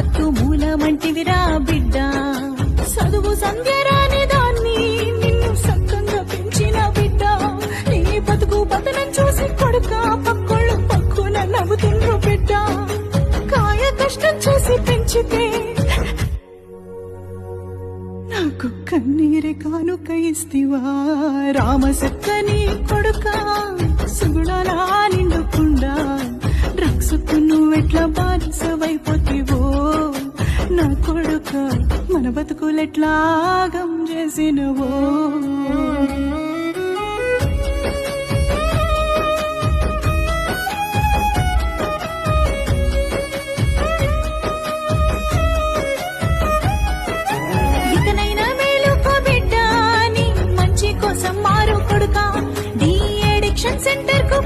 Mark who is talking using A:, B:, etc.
A: మత్తు మూలమంటివిరా బిడ్డ చదువు సంధ్యరాని దాన్ని నిన్ను సక్కంగా పెంచిన బిడ్డ నీ బతుకు బతనం చూసి కొడుక పక్కోళ్ళు పక్కున నవ్వుతుండ్రు బిడ్డ కాయ కష్టం చేసి పెంచితే నాకు కన్నీరే కానుక ఇస్తివా రామసక్కని కొడుక సుగుణాలా నిండుకుండా డ్రగ్స్ కు నువ్వెట్లా బానిసవైపోతివో నా కొడుక మన బతుకులెట్లాగం చేసినవో ఇకనైనా మేలుకో బిడ్డ నీ మంచి కోసం మారు కొడుక నీ అడిక్షన్ సెంటర్ కు